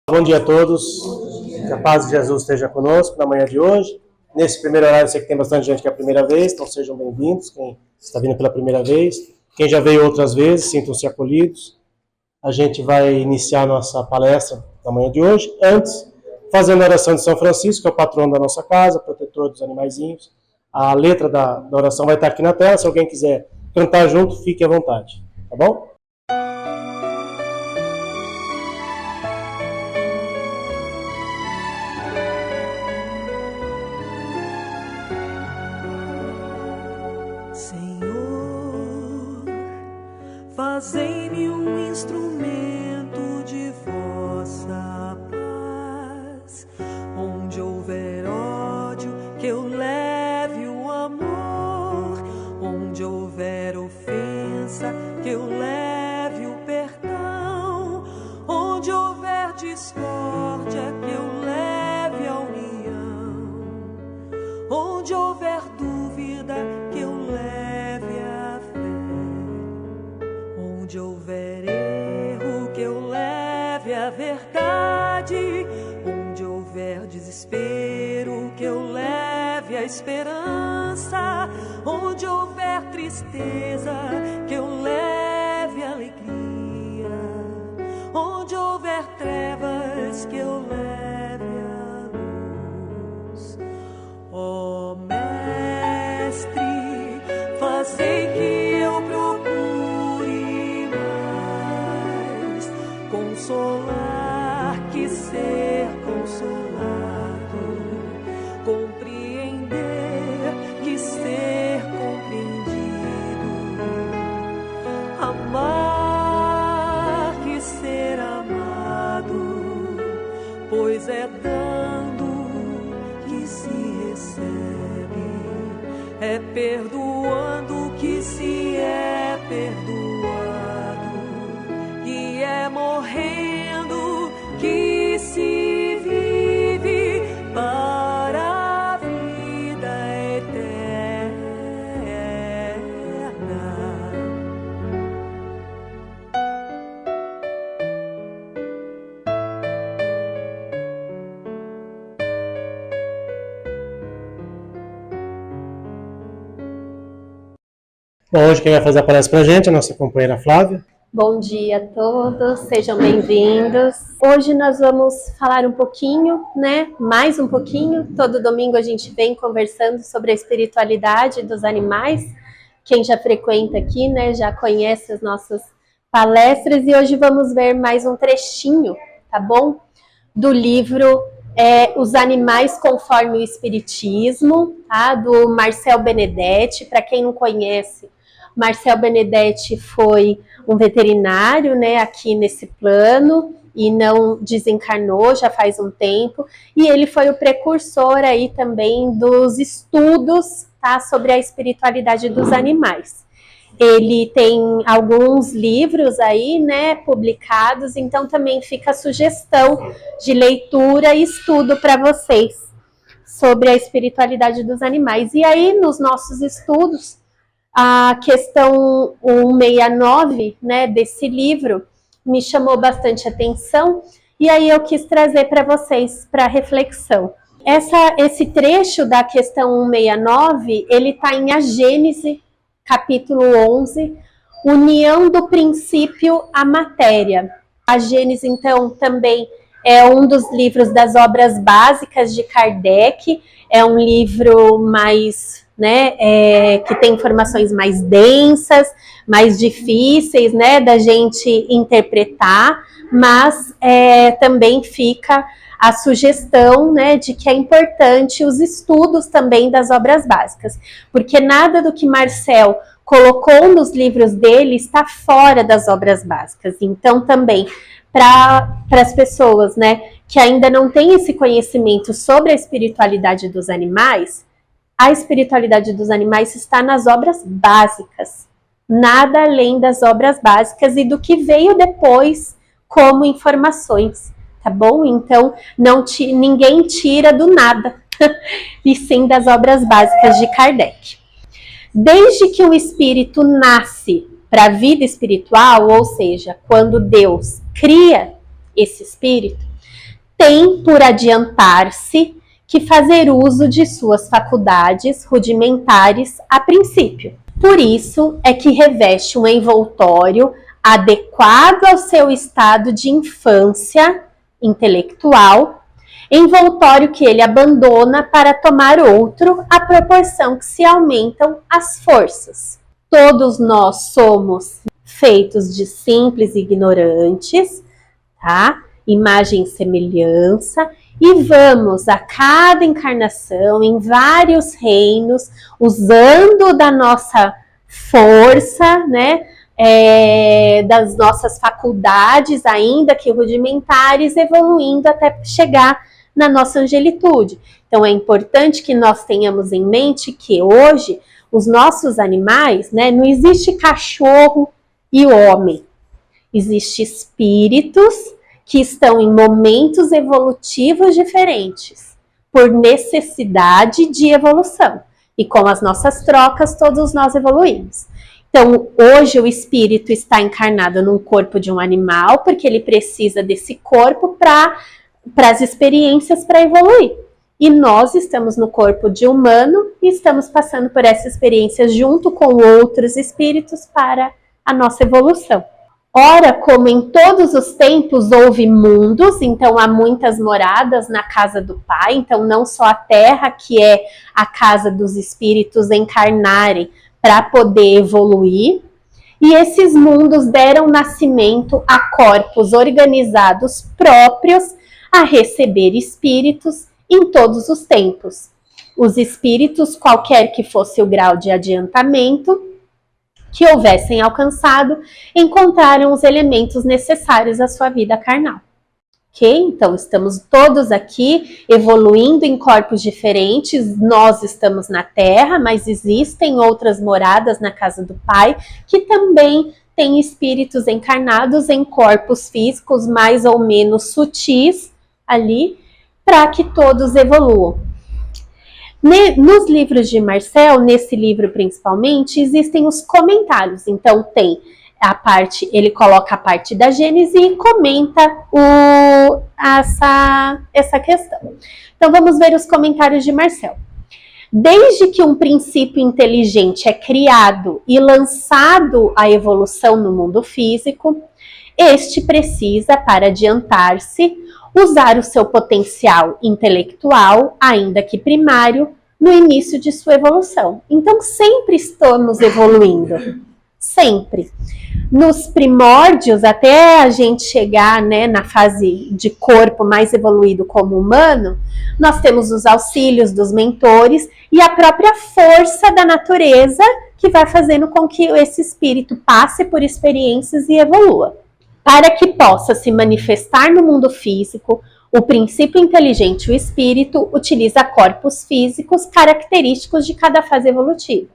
Bom dia a todos, que a paz de Jesus esteja conosco na manhã de hoje. Nesse primeiro horário, eu sei que tem bastante gente que é a primeira vez, então sejam bem-vindos, quem está vindo pela primeira vez. Quem já veio outras vezes, sintam-se acolhidos. A gente vai iniciar a nossa palestra na manhã de hoje, antes, fazendo a oração de São Francisco, que é o patrono da nossa casa, protetor dos animaizinhos. A letra da oração vai estar aqui na tela, se alguém quiser cantar junto, fique à vontade, tá bom? Fazei-me um instrumento de vossa paz. Onde houver ódio, que eu leve o amor. Onde houver ofensa, que eu leve o perdão. Onde houver discórdia, que eu leve a união. Onde houver dúvida, que eu leve a fé. Onde houver erro, que eu leve a verdade. Onde houver desespero, que eu leve a esperança. Onde houver tristeza, que eu leve a alegria. Onde houver trevas, que eu leve a luz. Ó Mestre, fazei que eu procure consolar que ser consolado, compreender que ser compreendido, amar que ser amado, pois é dando que se recebe, é perdoando que se é perdoado, que é morrendo que se vive para a vida eterna. Bom, hoje quem vai fazer a palestra pra gente é a nossa companheira Flávia. Bom dia a todos, sejam bem-vindos. Hoje nós vamos falar um pouquinho, mais um pouquinho. Todo domingo a gente vem conversando sobre a espiritualidade dos animais. Quem já frequenta aqui, já conhece as nossas palestras. E hoje vamos ver mais um trechinho, tá bom? Do livro Os Animais Conforme o Espiritismo, tá? Do Marcel Benedetti. Para quem não conhece, Marcel Benedetti foi um veterinário, aqui nesse plano e não desencarnou já faz um tempo, e ele foi o precursor aí também dos estudos, tá, sobre a espiritualidade dos animais. Ele tem alguns livros aí, publicados, então também fica a sugestão de leitura e estudo para vocês sobre a espiritualidade dos animais. E aí, nos nossos estudos, a questão 169, desse livro me chamou bastante atenção, e aí eu quis trazer para vocês para reflexão. Esse trecho da questão 169, ele está em A Gênese, capítulo 11, União do Princípio à Matéria. A Gênese, então, também é um dos livros das obras básicas de Kardec, é um livro mais, que tem informações mais densas, mais difíceis, da gente interpretar, mas também fica a sugestão, de que é importante os estudos também das obras básicas, porque nada do que Marcel colocou nos livros dele está fora das obras básicas. Então, também, para as pessoas, que ainda não têm esse conhecimento sobre a espiritualidade dos animais, a espiritualidade dos animais está nas obras básicas, nada além das obras básicas e do que veio depois como informações, tá bom? Então, ninguém tira do nada, e sim das obras básicas de Kardec. Desde que o espírito nasce para a vida espiritual, ou seja, quando Deus cria esse espírito, tem por adiantar-se que fazer uso de suas faculdades rudimentares a princípio. Por isso é que reveste um envoltório adequado ao seu estado de infância intelectual, envoltório que ele abandona para tomar outro à proporção que se aumentam as forças. Todos nós somos feitos de simples ignorantes, tá? Imagem e semelhança, e vamos a cada encarnação, em vários reinos, usando da nossa força, né? Das nossas faculdades, ainda que rudimentares, evoluindo até chegar na nossa angelitude. Então é importante que nós tenhamos em mente que hoje os nossos animais, né, não existe cachorro e homem, existem espíritos que estão em momentos evolutivos diferentes, por necessidade de evolução. E com as nossas trocas, todos nós evoluímos. Então, hoje o espírito está encarnado num corpo de um animal, porque ele precisa desse corpo para as experiências para evoluir. E nós estamos no corpo de humano e estamos passando por essa experiência junto com outros espíritos para a nossa evolução. Ora, como em todos os tempos houve mundos, então há muitas moradas na casa do Pai, então não só a Terra, que é a casa dos espíritos encarnarem para poder evoluir, e esses mundos deram nascimento a corpos organizados próprios a receber espíritos em todos os tempos. Os espíritos, qualquer que fosse o grau de adiantamento que houvessem alcançado, encontraram os elementos necessários à sua vida carnal. Ok? Então, estamos todos aqui evoluindo em corpos diferentes, nós estamos na Terra, mas existem outras moradas na casa do Pai, que também têm espíritos encarnados em corpos físicos mais ou menos sutis ali, para que todos evoluam. Nos livros de Marcel, nesse livro principalmente, existem os comentários. Então tem a parte, ele coloca a parte da Gênese e comenta essa questão. Então vamos ver os comentários de Marcel. Desde que um princípio inteligente é criado e lançado à evolução no mundo físico, este precisa, para adiantar-se, usar o seu potencial intelectual, ainda que primário, no início de sua evolução. Então, sempre estamos evoluindo. Sempre. Nos primórdios, até a gente chegar, né, na fase de corpo mais evoluído como humano, nós temos os auxílios dos mentores e a própria força da natureza que vai fazendo com que esse espírito passe por experiências e evolua. Para que possa se manifestar no mundo físico, o princípio inteligente, o espírito, utiliza corpos físicos característicos de cada fase evolutiva.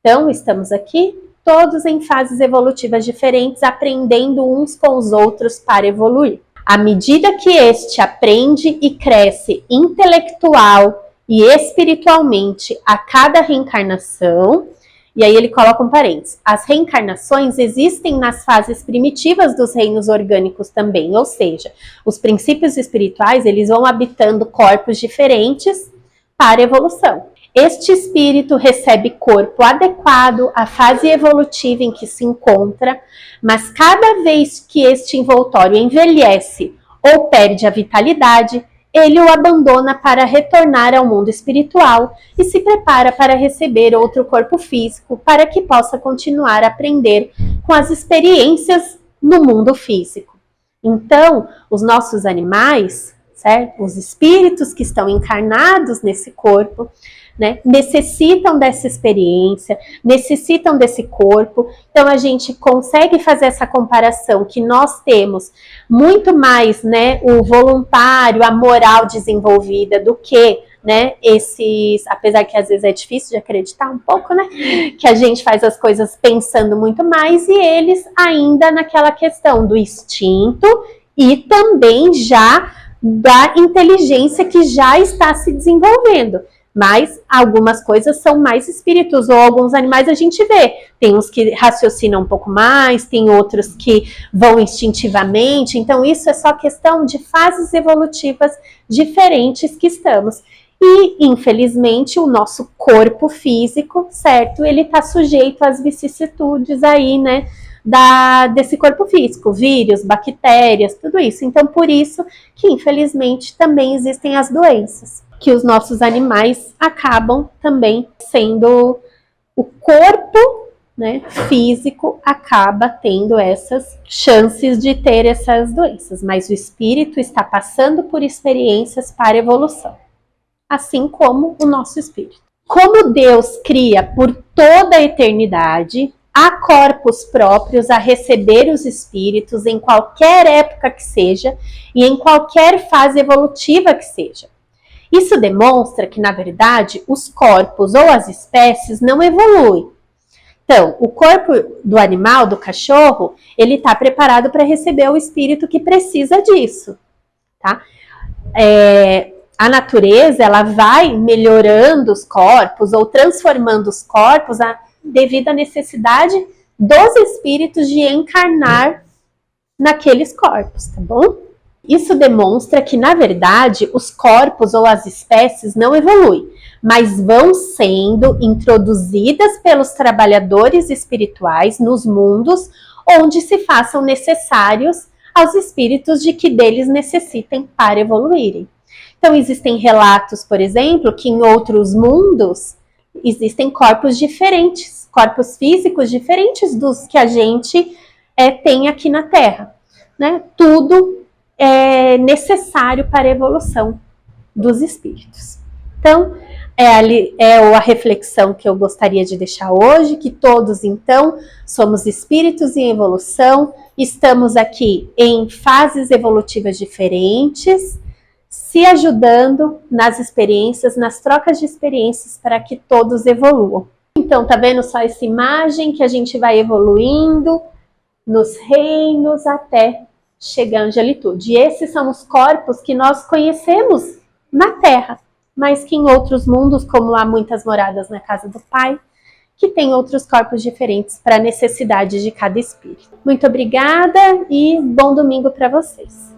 Então, estamos aqui todos em fases evolutivas diferentes, aprendendo uns com os outros para evoluir. À medida que este aprende e cresce intelectual e espiritualmente a cada reencarnação, e aí ele coloca um parênteses, as reencarnações existem nas fases primitivas dos reinos orgânicos também, ou seja, os princípios espirituais eles vão habitando corpos diferentes para evolução. Este espírito recebe corpo adequado à fase evolutiva em que se encontra, mas cada vez que este envoltório envelhece ou perde a vitalidade, ele o abandona para retornar ao mundo espiritual e se prepara para receber outro corpo físico para que possa continuar a aprender com as experiências no mundo físico. Então, os nossos animais, certo? Os espíritos que estão encarnados nesse corpo, né, necessitam dessa experiência, necessitam desse corpo. Então a gente consegue fazer essa comparação que nós temos muito mais, né, o voluntário, a moral desenvolvida do que, né, esses, apesar que às vezes é difícil de acreditar um pouco, né, que a gente faz as coisas pensando muito mais e eles ainda naquela questão do instinto e também já da inteligência que já está se desenvolvendo. Mas algumas coisas são mais espíritos, ou alguns animais a gente vê. Tem uns que raciocinam um pouco mais, tem outros que vão instintivamente. Então, isso é só questão de fases evolutivas diferentes que estamos. E, infelizmente, o nosso corpo físico, certo? Ele está sujeito às vicissitudes aí, né? Desse corpo físico, vírus, bactérias, tudo isso. Então, por isso que, infelizmente, também existem as doenças, que os nossos animais acabam também sendo, o corpo, né, físico acaba tendo essas chances de ter essas doenças, mas o espírito está passando por experiências para evolução, assim como o nosso espírito. Como Deus cria por toda a eternidade, há corpos próprios a receber os espíritos em qualquer época que seja e em qualquer fase evolutiva que seja. Isso demonstra que, na verdade, os corpos ou as espécies não evoluem. Então, o corpo do animal, do cachorro, ele está preparado para receber o espírito que precisa disso, tá? A natureza, ela vai melhorando os corpos ou transformando os corpos devido à necessidade dos espíritos de encarnar naqueles corpos, tá bom? Isso demonstra que, na verdade, os corpos ou as espécies não evoluem, mas vão sendo introduzidas pelos trabalhadores espirituais nos mundos onde se façam necessários aos espíritos de que deles necessitem para evoluírem. Então, existem relatos, por exemplo, que em outros mundos existem corpos diferentes, corpos físicos diferentes dos que a gente tem aqui na Terra, né? Tudo é necessário para a evolução dos espíritos. Então, a reflexão que eu gostaria de deixar hoje, que todos, então, somos espíritos em evolução, estamos aqui em fases evolutivas diferentes, se ajudando nas experiências, nas trocas de experiências para que todos evoluam. Então, tá vendo só essa imagem que a gente vai evoluindo nos reinos até chegar à angelitude. E esses são os corpos que nós conhecemos na Terra, mas que em outros mundos, como há muitas moradas na casa do Pai, que tem outros corpos diferentes para a necessidade de cada espírito. Muito obrigada e bom domingo para vocês.